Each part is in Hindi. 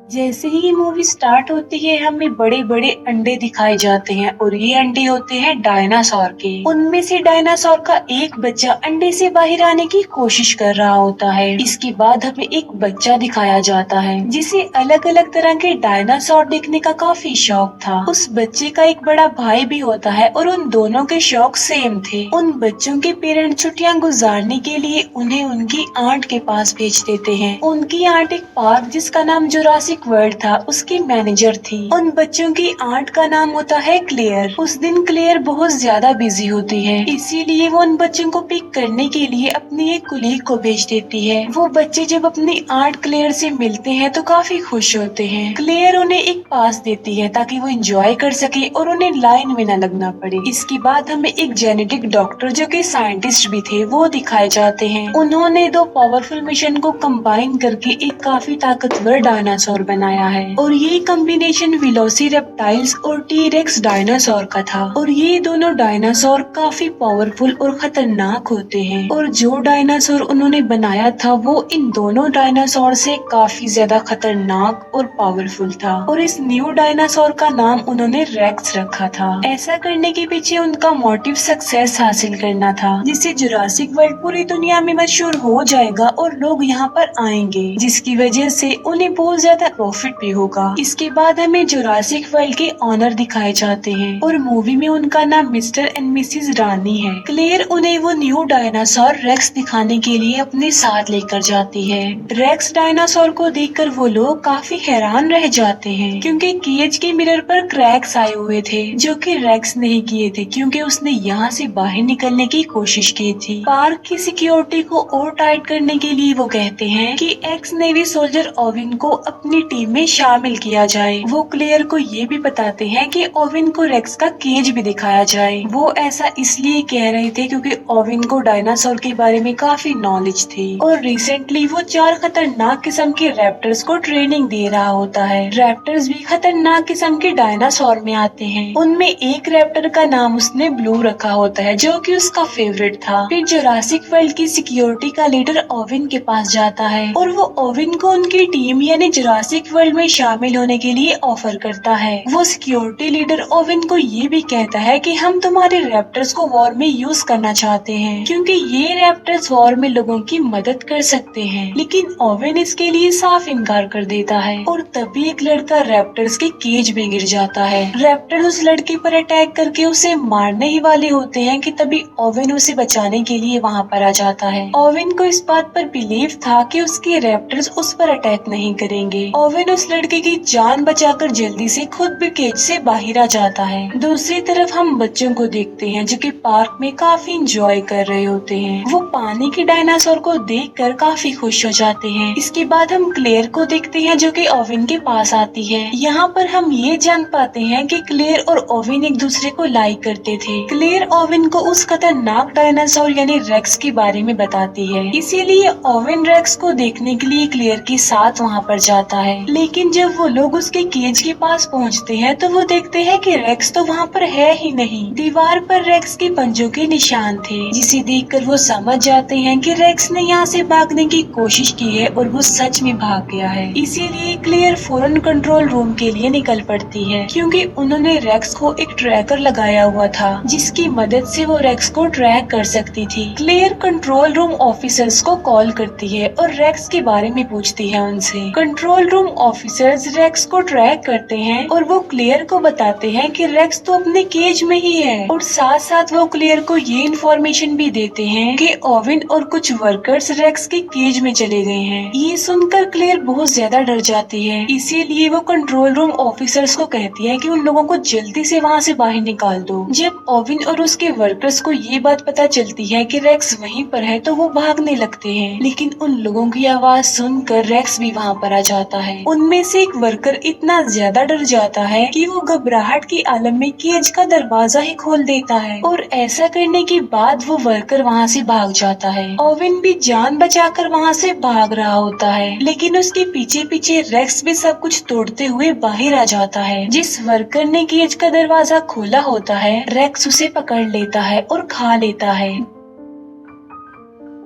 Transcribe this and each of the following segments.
जैसे ही ये मूवी स्टार्ट होती है हमें बड़े बड़े अंडे दिखाए जाते हैं और ये अंडे होते हैं डायनासोर के। उनमें से डायनासोर का एक बच्चा अंडे से बाहर आने की कोशिश कर रहा होता है। इसके बाद हमें एक बच्चा दिखाया जाता है जिसे अलग अलग तरह के डायनासोर देखने का काफी शौक था। उस बच्चे का एक बड़ा भाई भी होता है और उन दोनों के शौक सेम थे। उन बच्चों के पेरेंट्स छुट्टियां गुजारने के लिए उन्हें उनकी आंट के पास भेज देते हैं। उनकी आंट एक पार्क जिसका नाम जुरासिक वर्ल्ड था उसकी मैनेजर थी। उन बच्चों की आंट का नाम होता है क्लेयर। उस दिन क्लेयर बहुत ज्यादा बिजी होती है, इसीलिए वो उन बच्चों को पिक करने के लिए अपनी एक कुलीग को भेज देती है। वो बच्चे जब अपनी आंट क्लेयर से मिलते हैं तो काफी खुश होते हैं। क्लेयर उन्हें एक पास देती है ताकि वो एंजॉय कर सके और उन्हें लाइन में न लगना पड़े। इसके बाद हमें एक जेनेटिक डॉक्टर जो कि साइंटिस्ट भी थे वो दिखाए जाते हैं। उन्होंने दो पावरफुल मिशन को कंबाइन करके एक काफी ताकतवर डायनासोर बनाया है और ये कॉम्बिनेशन वेलोसिरेप्टाइल्स और टी-रेक्स डायनासोर का था। और ये दोनों डायनासोर काफी पावरफुल और खतरनाक होते हैं और जो डायनासोर उन्होंने बनाया था वो इन दोनों डायनासोर से काफी ज्यादा खतरनाक और पावरफुल था और इस न्यू डायनासोर का नाम उन्होंने रेक्स रखा था। ऐसा करने के पीछे उनका मोटिव सक्सेस हासिल करना था, जिससे जुरासिक वर्ल्ड पूरी दुनिया में मशहूर हो जाएगा और लोग यहाँ पर आएंगे, जिसकी वजह से उन्हें बहुत ज्यादा प्रॉफिट भी होगा। इसके बाद हमें जुरासिक वर्ल्ड के ऑनर दिखाए जाते हैं और मूवी में उनका नाम मिस्टर एंड मिसेस रानी है। क्लेयर उन्हें वो न्यू डायनासोर रेक्स दिखाने के लिए अपने साथ लेकर जाती है। रेक्स डायनासोर को देखकर वो लोग काफी हैरान रह जाते हैं क्योंकि केज के मिरर पर क्रैक्स आए हुए थे जो कि रेक्स नहीं किए थे क्योंकि उसने यहाँ से बाहर निकलने की कोशिश की थी। पार्क की सिक्योरिटी को और टाइट करने के लिए वो कहते हैं कि एक्स नेवी सोल्जर ओविन को अपनी टीम में शामिल किया जाए। वो क्लेयर को ये भी बताते हैं कि ओविन को रेक्स का केज भी दिखाया जाए। वो ऐसा इसलिए कह रहे थे क्योंकि ओविन को डायनासोर के बारे में काफी नॉलेज थी और रिसेंटली वो 4 खतरनाक किस्म के रैप्टर्स को ट्रेनिंग दे रहा होता है। रैप्टर्स भी खतरनाक किस्म के डायनासोर में आते हैं। उनमें एक रैप्टर का नाम उसने ब्लू रखा होता है जो कि उसका फेवरेट था। फिर जुरासिक वर्ल्ड की सिक्योरिटी का लीडर ओविन के पास जाता है और वो ओविन को उनकी टीम यानी जुरासिक वर्ल्ड में शामिल होने के लिए ऑफर करता है। वो सिक्योरिटी लीडर ओविन को ये भी कहता है कि हम तुम्हारे रैप्टर्स को वॉर में यूज करना चाहते हैं क्योंकि ये रैप्टर्स वॉर में लोगों की मदद कर सकते हैं, लेकिन ओविन इसके लिए साफ इनकार कर देता है और तभी एक लड़का रैप्टर्स के केज में गिर जाता है। रैप्टर उस लड़के पर अटैक करके उसे मारने ही वाले होते हैं कि तभी ओविन उसे बचाने के लिए वहाँ पर आ जाता है। ओविन को इस बात पर बिलीव था कि उसके रैप्टर्स उस पर अटैक नहीं करेंगे। ओविन उस लड़के की जान बचाकर जल्दी से खुद भी केज से बाहर आ जाता है। दूसरी तरफ हम बच्चों को देखते हैं जो कि पार्क में काफी इंजॉय कर रहे होते हैं। वो पानी के डायनासोर को देखकर काफी खुश हो जाते हैं। इसके बाद हम क्लेयर को देखते हैं जो कि ओविन के पास आती है। यहाँ पर हम ये जान पाते हैं कि क्लेयर और ओविन एक दूसरे को लाइक करते थे। क्लेयर ओविन को उस खतरनाक डायनासोर यानी रेक्स के बारे में बताती है, इसीलिए ओविन रेक्स को देखने के लिए क्लेयर के साथ वहाँ पर जाता है। लेकिन जब वो लोग उसके केज के पास पहुँचते हैं तो वो देखते हैं कि रेक्स तो वहाँ पर है ही नहीं। दीवार पर रेक्स के पंजों के निशान थे, जिसे देखकर वो समझ जाते हैं कि रेक्स ने यहाँ से भागने की कोशिश की है और वो सच में भाग गया है। इसीलिए क्लेयर फौरन कंट्रोल रूम के लिए निकल पड़ती है क्योंकि उन्होंने रेक्स को एक ट्रैकर लगाया हुआ था जिसकी मदद से वो रेक्स को ट्रैक कर सकती थी। क्लेयर कंट्रोल रूम ऑफिसर्स को कॉल करती है और रेक्स के बारे में पूछती है उनसे। कंट्रोल रूम ऑफिसर्स रेक्स को ट्रैक करते हैं और वो क्लेयर को बताते हैं कि रेक्स तो अपने केज में ही है और साथ साथ वो क्लेयर को ये इन्फॉर्मेशन भी देते हैं कि ओविन और कुछ वर्कर्स रेक्स के केज में चले गए हैं। ये सुनकर क्लेयर बहुत ज्यादा डर जाती है, इसीलिए वो कंट्रोल रूम ऑफिसर्स को कहती है कि उन लोगों को जल्दी से वहाँ से बाहर निकाल दो। जब ओविन और उसके वर्कर्स को ये बात पता चलती है कि रेक्स वहीं पर है तो वो भागने लगते हैं, लेकिन उन लोगों की आवाज सुनकर रेक्स भी वहाँ पर आ जाता है। उनमें से एक वर्कर इतना ज्यादा डर जाता है कि वो घबराहट की आलम में केज का दरवाजा ही खोल देता है और ऐसा करने के बाद वो वर्कर वहाँ से भाग जाता है। ओविन भी जान बचाकर वहाँ से भाग रहा होता है, लेकिन उसके पीछे पीछे रेक्स भी सब कुछ तोड़ते हुए बाहर आ जाता है। जिस वर्कर ने केज का दरवाजा खोला होता है रेक्स उसे पकड़ लेता है और खा लेता है।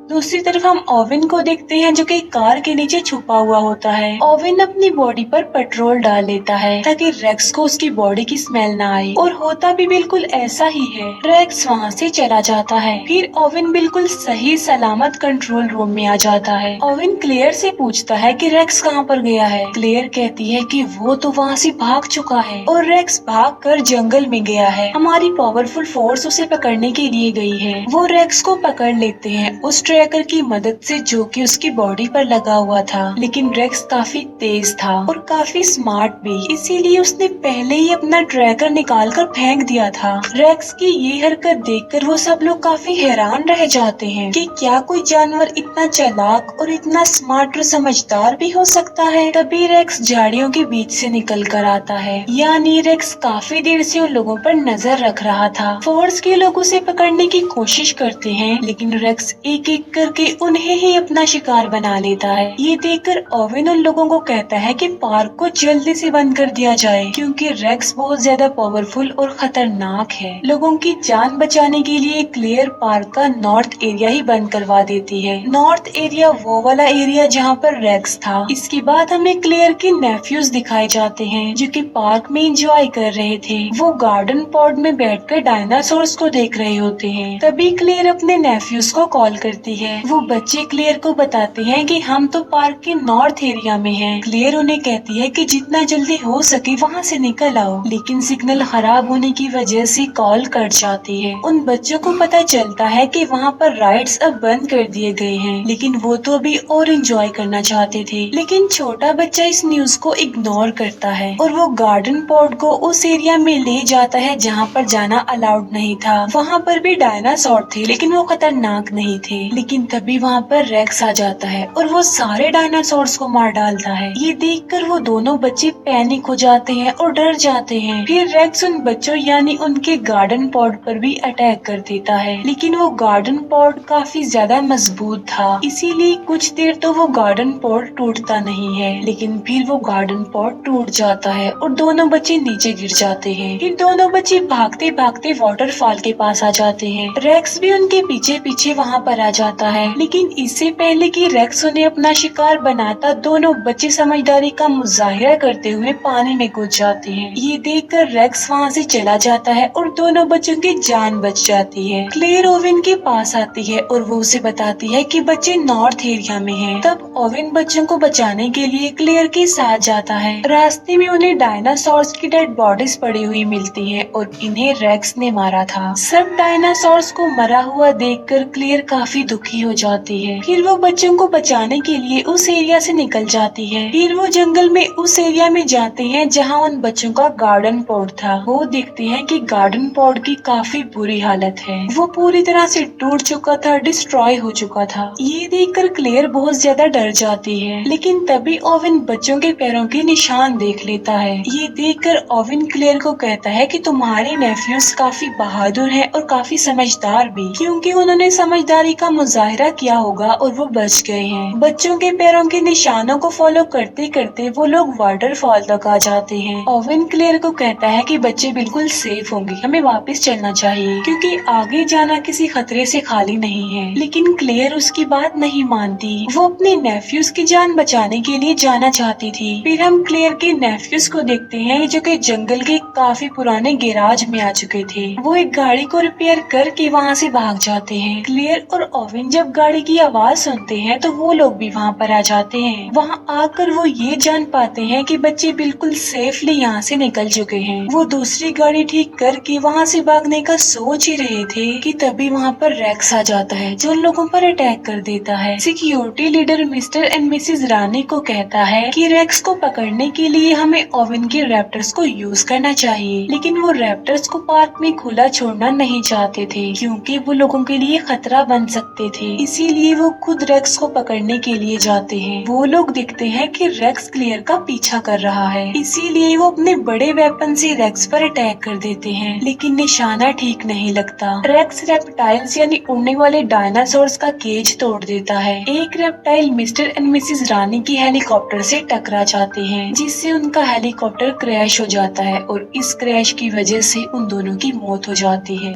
दूसरी तरफ हम ओवेन को देखते हैं जो कि कार के नीचे छुपा हुआ होता है। ओवेन अपनी बॉडी पर पेट्रोल डाल लेता है ताकि रेक्स को उसकी बॉडी की स्मेल ना आए, और होता भी बिल्कुल ऐसा ही है। रेक्स वहाँ से चला जाता है। फिर ओवेन बिल्कुल सही सलामत कंट्रोल रूम में आ जाता है। ओवेन क्लेयर से पूछता है कि रेक्स कहाँ पर गया है। क्लेयर कहती है कि वो तो वहाँ से भाग चुका है और रेक्स भागकर जंगल में गया है। हमारी पावरफुल फोर्स उसे पकड़ने के लिए गई है। वो रेक्स को पकड़ लेते हैं उस ट्रैकर की मदद से जो कि उसकी बॉडी पर लगा हुआ था। लेकिन रेक्स काफी तेज था और काफी स्मार्ट भी, इसीलिए उसने पहले ही अपना ट्रैकर निकाल कर फेंक दिया था। रेक्स की ये हरकत देखकर वो सब लोग काफी हैरान रह जाते हैं कि क्या कोई जानवर इतना चालाक और इतना स्मार्ट और समझदार भी हो सकता है। तभी रेक्स झाड़ियों के बीच से निकल कर आता है। यानी रेक्स काफी देर से उन लोगों पर नजर रख रहा था। फोर्स के लोग उसे पकड़ने की कोशिश करते हैं, लेकिन रेक्स एक एक करके उन्हें ही अपना शिकार बना लेता है। ये देखकर ओवेन उन लोगों को कहता है कि पार्क को जल्दी से बंद कर दिया जाए, क्योंकि रेक्स बहुत ज्यादा पावरफुल और खतरनाक है। लोगों की जान बचाने के लिए क्लेयर पार्क का नॉर्थ एरिया ही बंद करवा देती है। नॉर्थ एरिया वो वाला एरिया जहाँ पर रेक्स था। इसके बाद हमें क्लेयर के नेफ्यूज दिखाए जाते हैं जो कि पार्क में एंजॉय कर रहे थे। वो गार्डन पॉड में बैठकर डायनासोर्स को देख रहे होते हैं। तभी क्लेयर अपने नेफ्यूज को कॉल करती है। वो बच्चे क्लेयर को बताते हैं कि हम तो पार्क के नॉर्थ एरिया में हैं। क्लेयर उन्हें कहती है कि जितना जल्दी हो सके वहाँ से निकल आओ, लेकिन सिग्नल खराब होने की वजह से कॉल कट जाती है। उन बच्चों को पता चलता है कि वहाँ पर राइड्स अब बंद कर दिए गए हैं, लेकिन वो तो अभी और एंजॉय करना चाहते थे। लेकिन छोटा बच्चा इस न्यूज को इग्नोर करता है और वो गार्डन पॉड को उस एरिया में ले जाता है जहाँ पर जाना अलाउड नहीं था। वहाँ पर भी डायनासोर थे, लेकिन वो खतरनाक नहीं थे। लेकिन तभी वहाँ पर रेक्स आ जाता है और वो सारे डायनासोर्स को मार डालता है। ये देखकर वो दोनों बच्चे पैनिक हो जाते हैं और डर जाते हैं। फिर रेक्स उन बच्चों यानी उनके गार्डन पॉड पर भी अटैक कर देता है, लेकिन वो गार्डन पॉड काफी ज्यादा मजबूत था, इसीलिए कुछ देर तो वो गार्डन पॉड टूटता नहीं है। लेकिन फिर वो गार्डन पॉड टूट जाता है और दोनों बच्चे नीचे गिर जाते हैं। फिर दोनों बच्चे भागते भागते वाटरफॉल के पास आ जाते हैं। रेक्स भी उनके पीछे पीछे वहाँ पर आ जाता है, लेकिन इससे पहले कि रेक्स उन्हें अपना शिकार बनाता, दोनों बच्चे समझदारी का मुजाहिरा करते हुए पानी में कूद जाते हैं। ये देखकर रेक्स वहाँ से चला जाता है और दोनों बच्चों की जान बच जाती है। क्लेयर ओवेन के पास आती है और वो उसे बताती है कि बच्चे नॉर्थ एरिया में हैं। तब ओवेन बच्चों को बचाने के लिए क्लेयर के साथ जाता है। रास्ते में उन्हें डायनासोर्स की डेड बॉडीज पड़ी हुई मिलती है और इन्हें रेक्स ने मारा था। सब डायनासोर्स को मरा हुआ देखकर क्लेयर काफी दुखी हो जाती है। फिर वो बच्चों को बचाने के लिए उस एरिया से निकल जाती है। फिर वो जंगल में उस एरिया में जाते हैं जहाँ उन बच्चों का गार्डन पॉड था। वो देखते हैं कि गार्डन पॉड की काफी बुरी हालत है। वो पूरी तरह से टूट चुका था, डिस्ट्रॉय हो चुका था। ये देखकर क्लेयर बहुत ज्यादा डर जाती है, लेकिन तभी ओवेन बच्चों के पैरों के निशान देख लेता है। ये देखकर ओवेन क्लेयर को कहता है कि तुम्हारे नेफ्यूज काफी बहादुर हैं और काफी समझदार भी, क्योंकि उन्होंने समझदारी का मुजाहिरा किया होगा और वो बच गए हैं। बच्चों के पैरों के निशानों को फॉलो करते करते वो लोग वाटरफॉल तक आ जाते हैं। ओवेन क्लेयर को कहता है कि बच्चे बिल्कुल सेफ होंगे, हमें वापस चलना चाहिए क्योंकि आगे जाना किसी खतरे से खाली नहीं है। लेकिन क्लेयर उसकी बात नहीं मानती। वो अपने नेफ्यूज की जान बचाने के लिए जाना चाहती थी। फिर हम क्लेयर के नेफ्यूज को देखते हैं जो कि जंगल के काफी पुराने गैराज में आ चुके थे। वो एक गाड़ी को रिपेयर करके वहाँ से भाग जाते हैं। क्लेयर और ओवेन जब गाड़ी की आवाज सुनते हैं तो वो लोग भी वहाँ पर आ जाते हैं। वहाँ आकर वो ये जान पाते हैं कि बच्चे बिल्कुल सेफली यहाँ से निकल चुके हैं। वो दूसरी गाड़ी ठीक करके वहाँ से भागने का सोच ही रहे थे कि तभी वहाँ पर रेक्स आ जाता है जो लोगों पर अटैक कर देता है। Security leader mister and missus Rani को कहता है कि रेक्स को पकड़ने के लिए हमें ओवेन के रैप्टर्स को यूज करना चाहिए, लेकिन वो रैप्टर्स को पार्क में खुला छोड़ना नहीं चाहते थे क्योंकि वो लोगों के लिए खतरा बन सकते थे। इसीलिए वो खुद रेक्स को पकड़ने के लिए जाते हैं। वो लोग देखते हैं कि रेक्स क्लेयर का पीछा कर रहा है, इसीलिए वो अपने बड़े वेपन से रेक्स पर अटैक कर देते हैं, लेकिन निशाना ठीक नहीं लगता। रेक्स रेप्टाइल्स यानी उड़ने वाले डायनासोर्स का केज तोड़ देता है। एक रेप्टाइल मिस्टर एंड मिसेस रानी की हेलीकॉप्टर से टकरा जाते हैं, जिससे उनका हेलीकॉप्टर क्रैश हो जाता है और इस क्रैश की वजह से उन दोनों की मौत हो जाती है।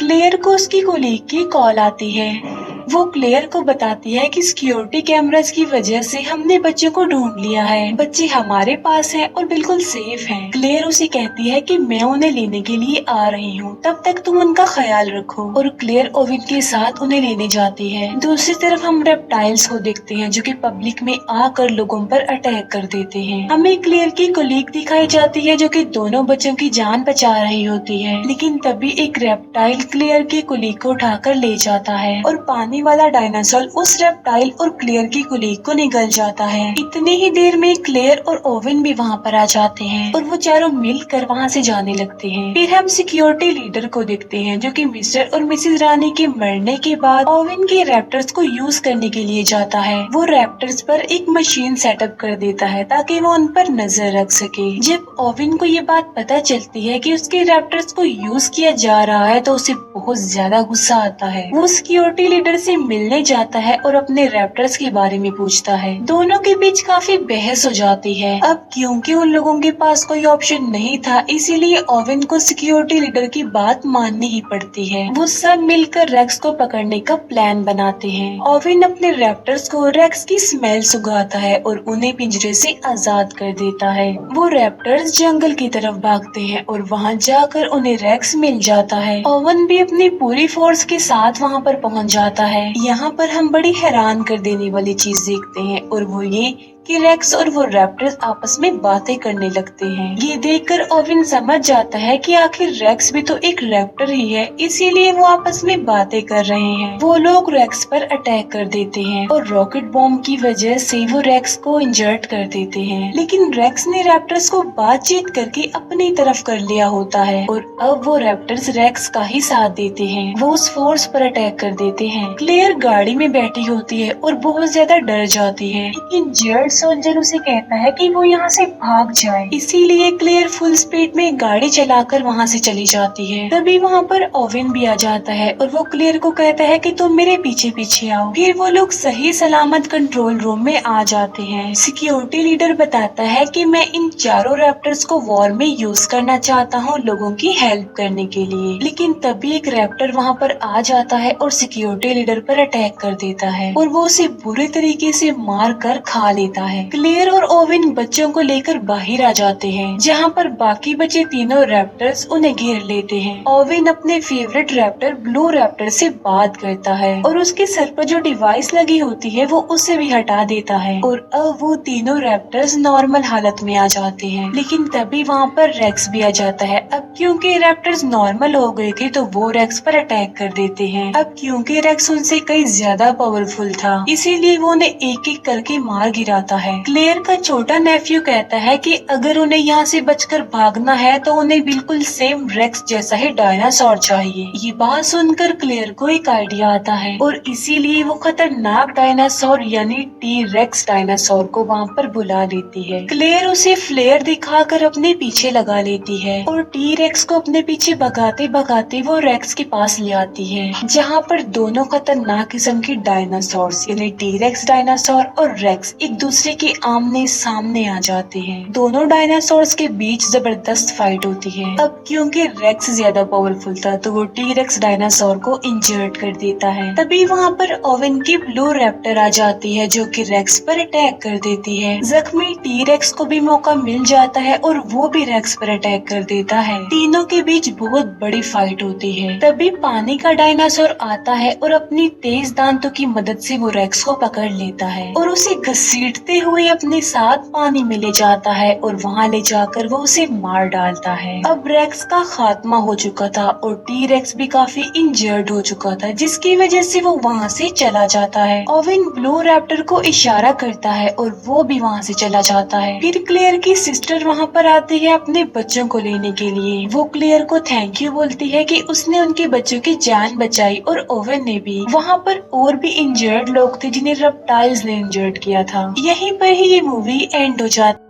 क्लेयर को उसकी कोलीग की कॉल आती है। वो क्लेयर को बताती है कि सिक्योरिटी कैमरास की वजह से हमने बच्चों को ढूंढ लिया है, बच्चे हमारे पास हैं और बिल्कुल सेफ हैं। क्लेयर उसे कहती है कि मैं उन्हें लेने के लिए आ रही हूँ, तब तक तुम उनका ख्याल रखो। और क्लेयर ओविन के साथ उन्हें लेने जाती है। दूसरी तरफ हम रेप्टाइल्स को देखते हैं जो कि पब्लिक में आकर लोगों पर अटैक कर देते हैं। हमें क्लेयर की कोलीग दिखाई जाती है जो कि दोनों बच्चों की जान बचा रही होती है, लेकिन तभी एक रेप्टाइल क्लेयर की कोलीग को उठाकर ले जाता है और पानी वाला डायनासोर उस रेप्टाइल और क्लेयर की कोलीग को निगल जाता है। इतनी ही देर में क्लेयर और ओवेन भी वहाँ पर आ जाते हैं और वो चारों मिलकर वहाँ से जाने लगते हैं। फिर हम सिक्योरिटी लीडर को देखते हैं जो कि मिस्टर और मिसेस रानी के मरने के बाद ओवेन के रैप्टर्स को यूज करने के लिए जाता है। वो रैप्टर्स पर एक मशीन सेटअप कर देता है ताकि वो उन पर नजर रख सके। जब ओवेन को ये बात पता चलती है कि उसके रैप्टर्स को यूज किया जा रहा है तो उसे बहुत ज्यादा गुस्सा आता है। वो सिक्योरिटी लीडर से मिलने जाता है और अपने रैप्टर्स के बारे में पूछता है। दोनों के बीच काफी बहस हो जाती है। अब क्योंकि उन लोगों के पास कोई ऑप्शन नहीं था, इसीलिए ओवेन को सिक्योरिटी लीडर की बात माननी ही पड़ती है। वो सब मिलकर रेक्स को पकड़ने का प्लान बनाते हैं। ओवेन अपने रैप्टर्स को रेक्स की स्मेल सुंघाता है और उन्हें पिंजरे से आजाद कर देता है। वो रैप्टर्स जंगल की तरफ भागते हैं और वहाँ जाकर उन्हें रेक्स मिल जाता है। ओवेन भी अपनी पूरी फोर्स के साथ वहाँ पर पहुँच जाता है। यहाँ पर हम बड़ी हैरान कर देने वाली चीज देखते हैं और वो ये कि रेक्स और वो रैप्टर्स आपस में बातें करने लगते हैं। ये देखकर ओवेन समझ जाता है कि आखिर रेक्स भी तो एक रैप्टर ही है, इसीलिए वो आपस में बातें कर रहे हैं। वो लोग रेक्स पर अटैक कर देते हैं और रॉकेट बॉम्ब की वजह से वो रेक्स को इंजर्ड कर देते हैं, लेकिन रेक्स ने रैप्टर्स को बातचीत करके अपनी तरफ कर लिया होता है और अब वो रैप्टर्स रेक्स का ही साथ देते हैं। वो उस फोर्स पर अटैक कर देते हैं। क्लेयर गाड़ी में बैठी होती है और बहुत ज्यादा डर जाती है, लेकिन जर्ड सोल्जर उसे कहता है कि वो यहाँ से भाग जाए, इसीलिए क्लेयर फुल स्पीड में गाड़ी चलाकर वहाँ से चली जाती है। तभी वहाँ पर ओवेन भी आ जाता है और वो क्लेयर को कहता है कि तुम मेरे पीछे पीछे आओ। फिर वो लोग सही सलामत कंट्रोल रूम में आ जाते हैं। सिक्योरिटी लीडर बताता है कि मैं इन चारों रैप्टर्स को वॉर में यूज करना चाहता हूँ लोगों की हेल्प करने के लिए, लेकिन तभी एक रैप्टर वहाँ पर आ जाता है और सिक्योरिटी लीडर पर अटैक कर देता है और वो उसे बुरे तरीके से मार कर खा लेता है। क्लेयर और ओवेन बच्चों को लेकर बाहर आ जाते हैं, जहाँ पर बाकी बचे तीनों रैप्टर्स उन्हें घेर लेते हैं। ओवेन अपने फेवरेट रैप्टर ब्लू रैप्टर से बात करता है और उसके सर पर जो डिवाइस लगी होती है वो उसे भी हटा देता है और अब वो तीनों रैप्टर्स नॉर्मल हालत में आ जाते हैं। लेकिन तभी वहाँ पर रेक्स भी आ जाता है। अब क्योंकि रैप्टर्स नॉर्मल हो गए थे तो वो रेक्स पर अटैक कर देते हैं। अब क्योंकि रेक्स उनसे कई ज्यादा पावरफुल था, इसीलिए वो उन्हें एक एक करके मार गिराता है। क्लेयर का छोटा नेफ्यू कहता है कि अगर उन्हें यहाँ से बचकर भागना है तो उन्हें बिल्कुल सेम रेक्स जैसा ही डायनासोर चाहिए। ये बात सुनकर क्लेयर को एक आइडिया आता है और इसीलिए वो खतरनाक डायनासोर यानी टी रेक्स डायनासोर को वहाँ पर बुला लेती है। क्लेयर उसे फ्लेयर दिखाकर अपने पीछे लगा लेती है और टी रेक्स को अपने पीछे भगाते भगाते वो रेक्स के पास ले आती है, जहाँ पर दोनों खतरनाक किस्म के डायनासोर यानी टी रेक्स डायनासोर और रेक्स एक दूसरे के आमने सामने आ जाते हैं। दोनों डायनासोर्स के बीच जबरदस्त फाइट होती है। अब क्योंकि रेक्स ज्यादा पावरफुल था तो वो टी रेक्स डायनासोर को इंजर्ड कर देता है। तभी वहाँ पर ओवेन की ब्लू रैप्टर आ जाती है जो कि रेक्स पर अटैक कर देती है। जख्मी टी रेक्स को भी मौका मिल जाता है और वो भी रेक्स पर अटैक कर देता है। तीनों के बीच बहुत बड़ी फाइट होती है। तभी पानी का डायनासोर आता है और अपनी तेज दांतों की मदद से वो रेक्स को पकड़ लेता है और उसे घसीटते हुए अपने साथ पानी में ले जाता है और वहाँ ले जाकर वो उसे मार डालता है। अब रेक्स का खात्मा हो चुका था और टी रेक्स भी काफी इंजर्ड हो चुका था, जिसकी वजह से वो वहाँ से चला जाता है। ओवेन ब्लू रैप्टर को इशारा करता है और वो भी वहाँ से चला जाता है। फिर क्लेयर की सिस्टर वहाँ पर आती है अपने बच्चों को लेने के लिए। वो क्लेयर को थैंक यू बोलती है कि उसने उनके बच्चों की जान बचाई और ओवेन ने भी। वहाँ पर और भी इंजर्ड लोग थे जिन्हें रेप्टाइल्स ने इंजर्ड किया था। यहीं पर ही ये मूवी एंड हो जाती